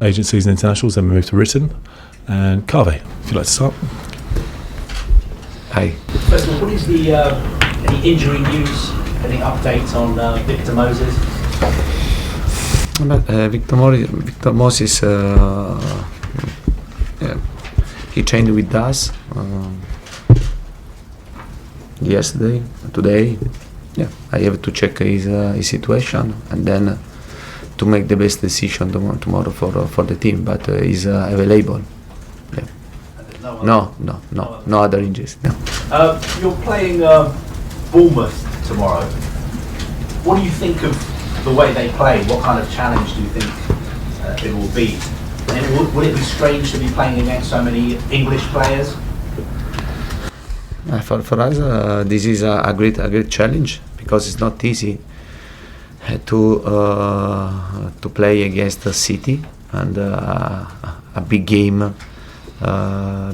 agencies and internationals, then we moved to written. And Carve, if you'd like to start. Hi. First of all, what is the any injury news, any updates on Victor Moses? Victor Moses, he trained with us yesterday, today. Yeah, I have to check his situation and then to make the best decision tomorrow for the team. But he's available. Yeah. No other injuries. No. You're playing Bournemouth tomorrow. What do you think of the way they play? What kind of challenge do you think it will be? And will it be strange to be playing against so many English players? For us, this is a great challenge because it's not easy to play against the City and a big game,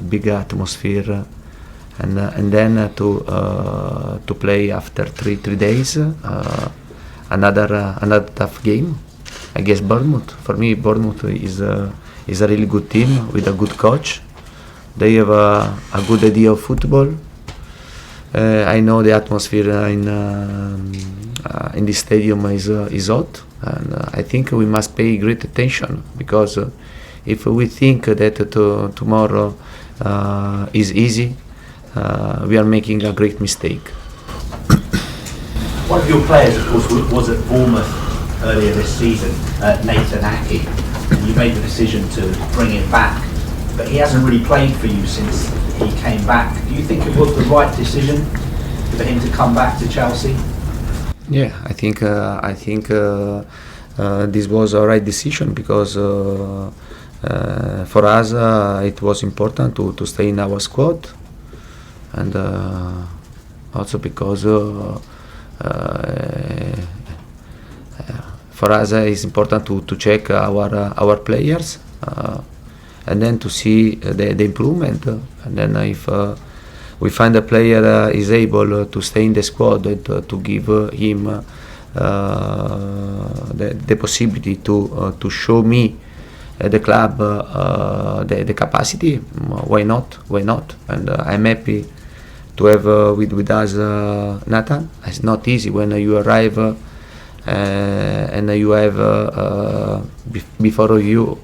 big atmosphere, and then to play after three days another tough game against Bournemouth. For me, Bournemouth is a really good team with a good coach. They have a good idea of football. I know the atmosphere in this stadium is hot, and I think we must pay great attention because if we think that tomorrow is easy, we are making a great mistake. One of your players, of course, was at Bournemouth earlier this season, Nathan Aki. You made the decision to bring him back, but he hasn't really played for you since he came back. Do you think it was the right decision for him to come back to Chelsea? Yeah, I think this was a right decision because for us it was important to stay in our squad, and also because for us it's important to check our players and then to see the improvement, and then if we find a player is able to stay in the squad and to give him the possibility to show me the club the capacity, why not? And I'm happy to have with us Nathan. It's not easy when you arrive and you have before you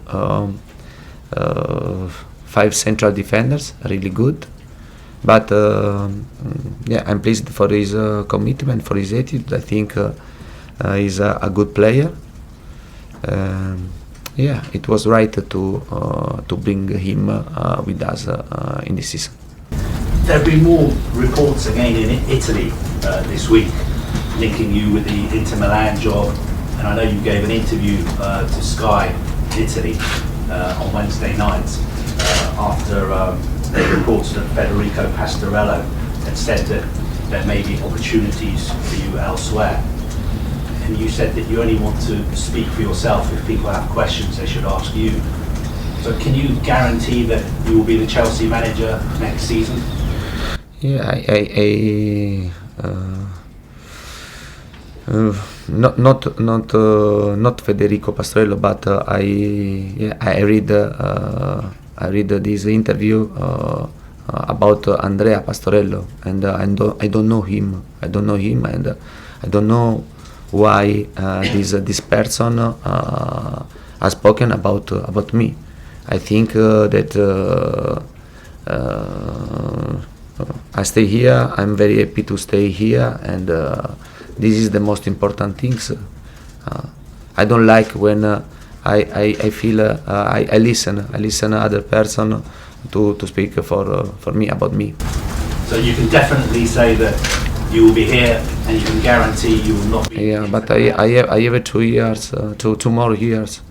5 central defenders, really good. But yeah, I'm pleased for his commitment, for his attitude. I think he's a good player. Yeah, it was right to bring him with us in this season. There have been more reports again in Italy this week linking you with the Inter Milan job, and I know you gave an interview to Sky Italy on Wednesday night after the reports that Federico Pastorello had said that there may be opportunities for you elsewhere. And you said that you only want to speak for yourself. If people have questions, they should ask you. So can you guarantee that you will be the Chelsea manager next season? Yeah, not Federico Pastorello, but I read this interview about Andrea Pastorello, and I don't know him, and I don't know why this person has spoken about me. I think that I stay here. I'm very happy to stay here, and this is the most important things. I don't like when I feel I listen other person to speak for me about me. So you can definitely say that you will be here, and you can guarantee you will not be. Yeah, but I have 2 years, 2 more years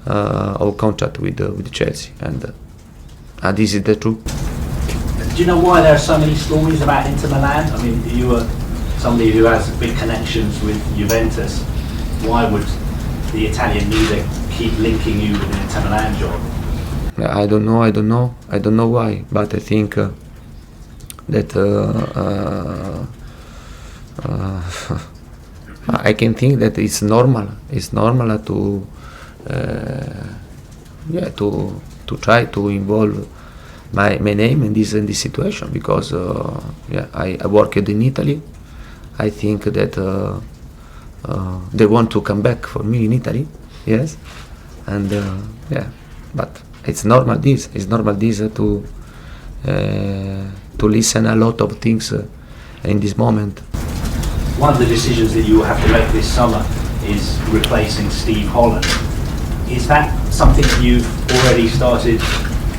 of contract with Chelsea, and this is the truth. Do you know why there are so many stories about Inter Milan? I mean, you are somebody who has big connections with Juventus. Why would the Italian media keep linking you with an Inter Milan job? I don't know why, but I think that I can think that it's normal. It's normal yeah, to try to involve my name in this situation, because yeah, I worked in Italy. I think that they want to come back for me in Italy, yes, and yeah, but it's normal. It's normal to listen a lot of things in this moment. One of the decisions that you will have to make this summer is replacing Steve Holland. Is that something that you've already started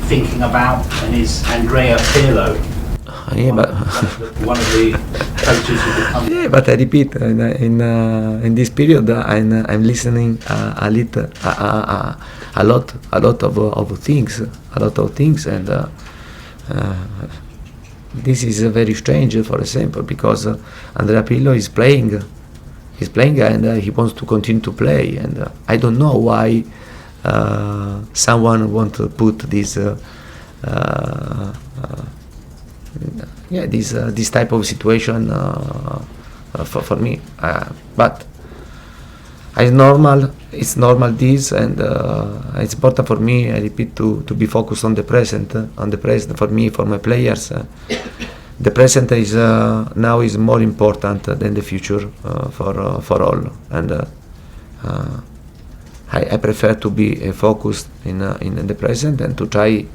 thinking about? And is Andrea Pirlo Yeah, but one of the coaches who could come? yeah, but I repeat, in this period, I'm listening a lot of things, and this is very strange, for example, because Andrea Pirlo is playing, and he wants to continue to play, and I don't know why someone want to put this. Yeah, this type of situation for me, but it's normal. It's normal this, and it's important for me. I repeat, to be focused on the present. For me, for my players, the present is now is more important than the future for all. And I prefer to be focused in the present and to try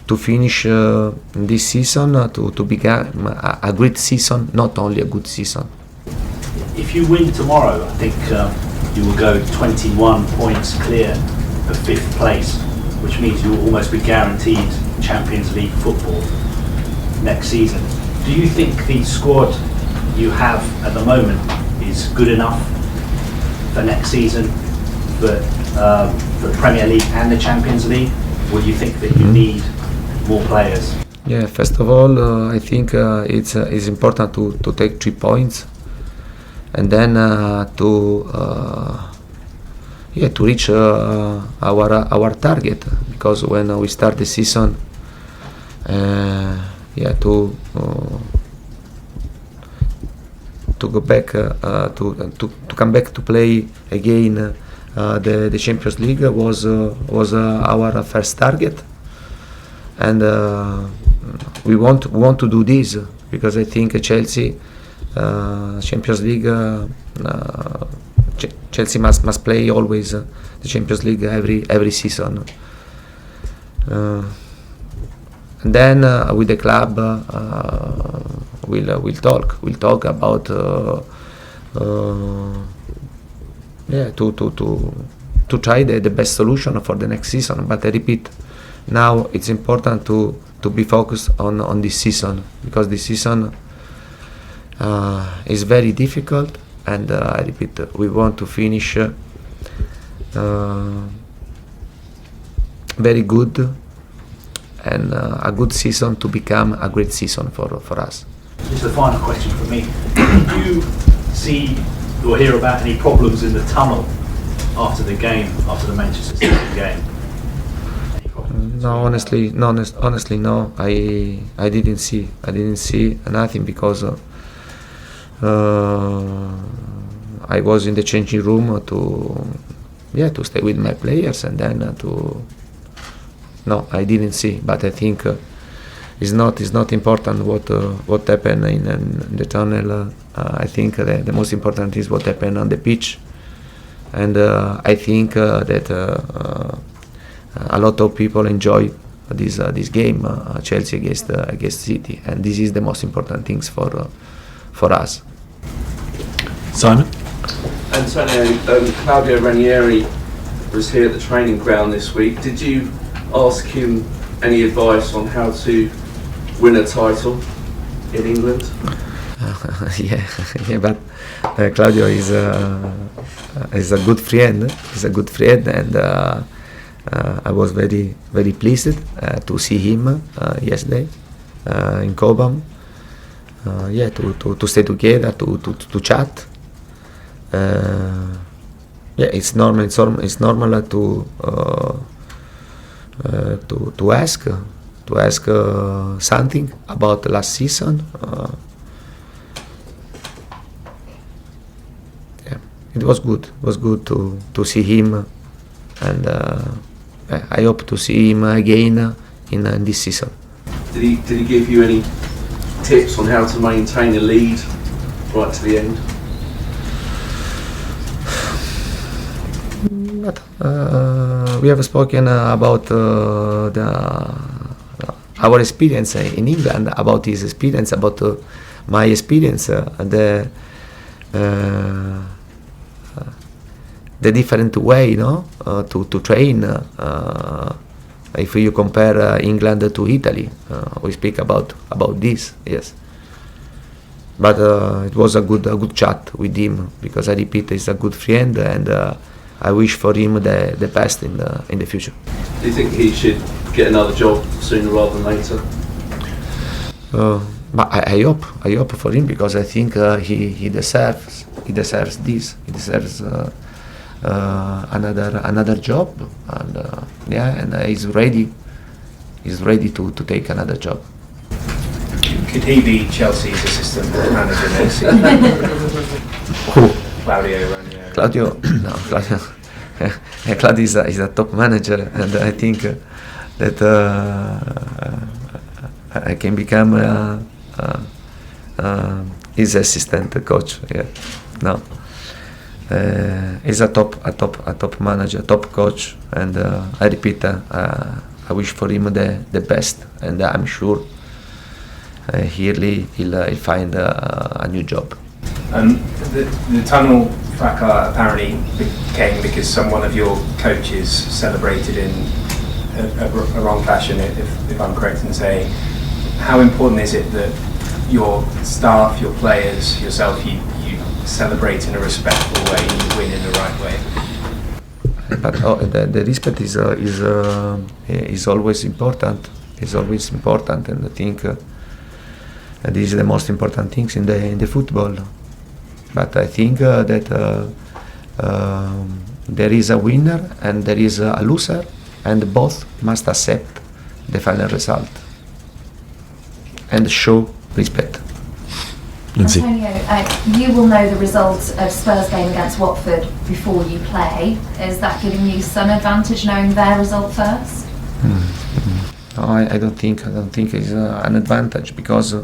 to finish this season to become a great season, not only a good season. If you win tomorrow, I think you will go 21 points clear of 5th place, which means you will almost be guaranteed Champions League football next season. Do you think the squad you have at the moment is good enough for next season, for the Premier League and the Champions League, or do you think that you need more players? Yeah, first of all, I think it's important to take 3 points, and then to reach our target, because when we start the season, to go back to come back to play again the Champions League was our first target, and we want to do this, because I think Chelsea Champions League Chelsea must play always the Champions League every season, and then with the club we'll talk about to try the best solution for the next season. But I repeat, now it's important to be focused on this season, because this season is very difficult, and I repeat, we want to finish very good, and a good season to become a great season for us. Just a final question from me. Did you see or hear about any problems in the tunnel after the game, after the Manchester City game? No, honestly, no. I didn't see nothing, because I was in the changing room to stay with my players, and then no, I didn't see. But I think it's not important what happened in the tunnel. I think the most important is what happened on the pitch, and I think that a lot of people enjoy this game, Chelsea against City, and this is the most important things for us. Simon? Antonio, Claudio Ranieri was here at the training ground this week. Did you ask him any advice on how to win a title in England? Yeah, but Claudio is a good friend. He's a good friend, and I was very pleased to see him yesterday in Cobham. To stay together, to chat. It's normal. It's normal to ask something about last season. It was good. It was good to see him, and I hope to see him again in this season. Did he give you any tips on how to maintain a lead right to the end? But we have spoken about our experience in England, about his experience, about my experience, the different way, to train. If you compare England to Italy, we speak about this, yes. But it was a good chat with him, because I repeat, he's a good friend, and I wish for him the best in the future. Do you think he should get another job sooner rather than later? But I hope for him, because I think he deserves this. He deserves another job, and and he's ready to take another job. Could he be Chelsea's assistant manager next season? Who? Claudio Ranieri. Claudio, no, Claudio is a top manager, and I think that I can become his assistant coach. Yeah, no. He's a top manager, top coach, and I repeat, I wish for him the best, and I'm sure he'll find a new job. The tunnel fracas apparently came because one of your coaches celebrated in a wrong fashion, if I'm correct in saying. How important is it that your staff, your players, yourself, you celebrate in a respectful way, you win in the right way? But the respect is always important. It's always important, and I think this is the most important things in the football. But I think that there is a winner and there is a loser, and both must accept the final result and show respect. Antonio, you will know the results of Spurs' game against Watford before you play. Is that giving you some advantage, knowing their result first? No, I don't think it's an advantage, because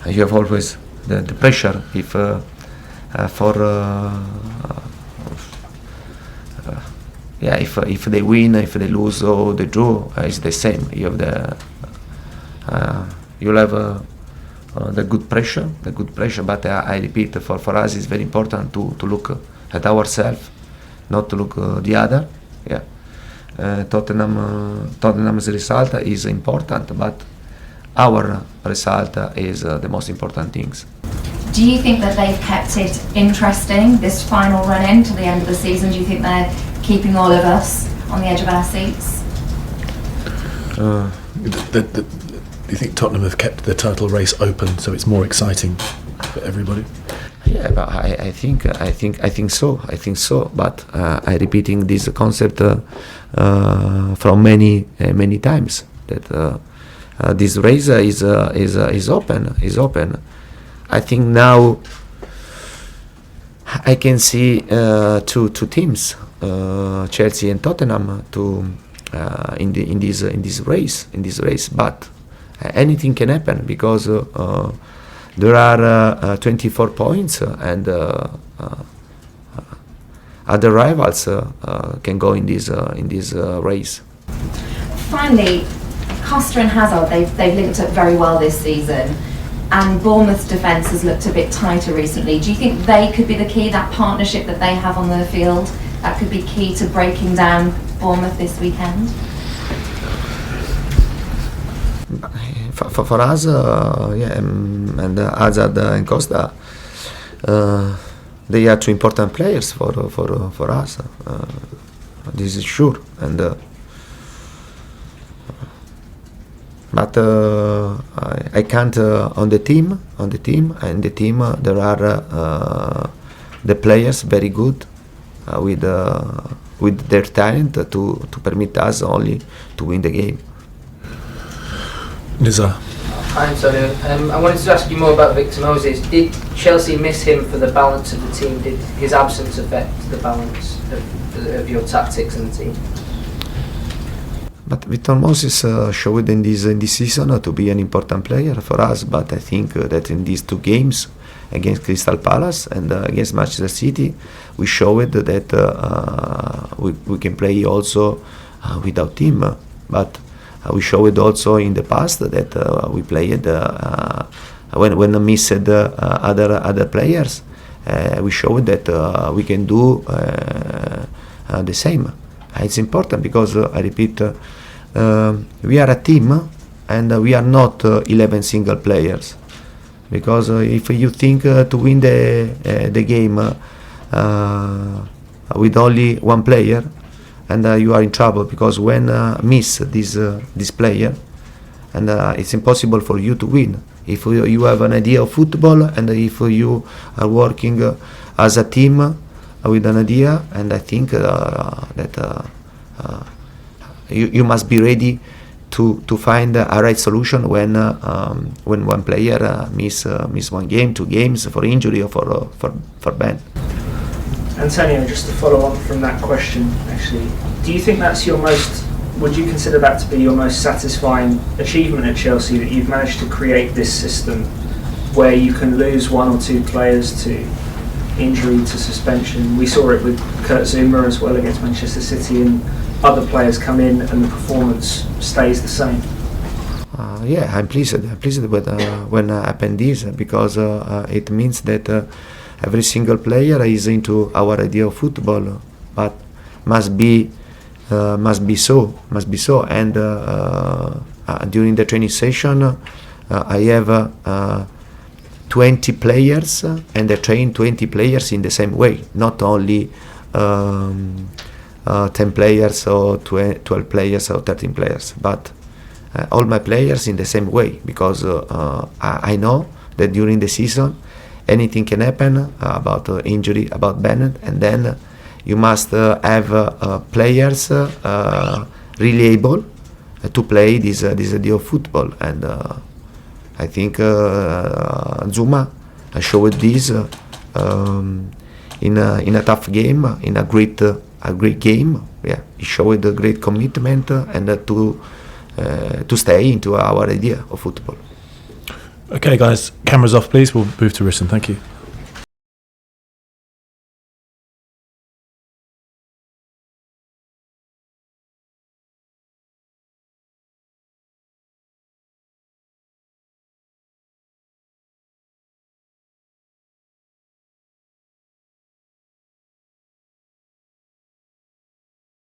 you have always the pressure if if they win, if they lose, or they draw, it's the same. You have you'll have the good pressure. But I repeat, for us it's very important to look at ourselves, not to look the other. Yeah, Tottenham's result is important, but our result is the most important things. Do you think that they've kept it interesting, this final run-in to the end of the season? Do you think they're keeping all of us on the edge of our seats? Do you think Tottenham have kept the title race open so it's more exciting for everybody? Yeah, but I think so. But I'm repeating this concept from many times, that this race is open. I think now I can see two teams, Chelsea and Tottenham, in this race. But anything can happen, because there are 24 points, and other rivals can go in this race. Finally, Costa and Hazard, they've linked up very well this season, and Bournemouth's defence has looked a bit tighter recently. Do you think they could be the key, that partnership that they have on the field, that could be key to breaking down Bournemouth this weekend? For us, and Hazard and Costa, they are two important players for us. This is sure, and but I can't on the team, and the team there are the players very good with their talent to permit us only to win the game. Nizar. Hi, Antonio. I wanted to ask you more about Victor Moses. Did Chelsea miss him for the balance of the team? Did his absence affect the balance of your tactics in the team? But Victor Moses showed in this season to be an important player for us. But I think that in these two games, against Crystal Palace and against Manchester City, we showed that we can play also without him. But we showed also in the past that we played when we missed other players. We showed that we can do the same. It's important because I repeat, we are a team and we are not 11 single players. Because if you think to win the game with only one player, and you are in trouble, because when miss this player, and it's impossible for you to win. If you have an idea of football, and if you are working as a team with an idea, and I think that you must be ready to find a right solution when one player miss 1 game, 2 games for injury or for ban. Antonio, just to follow on from that question, actually, do you think that's would you consider that to be your most satisfying achievement at Chelsea, that you've managed to create this system where you can lose 1 or 2 players to injury, to suspension? We saw it with Kurt Zouma as well against Manchester City, and other players come in and the performance stays the same. Yeah, I'm pleased with when happened this, because it means that every single player is into our idea of football, but must be so. And during the training session, I have 20 players, and I train 20 players in the same way, not only 10 players or 12 players or 13 players, but all my players in the same way, because I know that during the season anything can happen about injury, about Bennett, and then you must have players really able to play this idea of football. And I think Zouma showed this in a tough game, in a great game. Yeah, he showed a great commitment and to stay into our idea of football. Okay, guys, cameras off, please. We'll move to Risson. Thank you.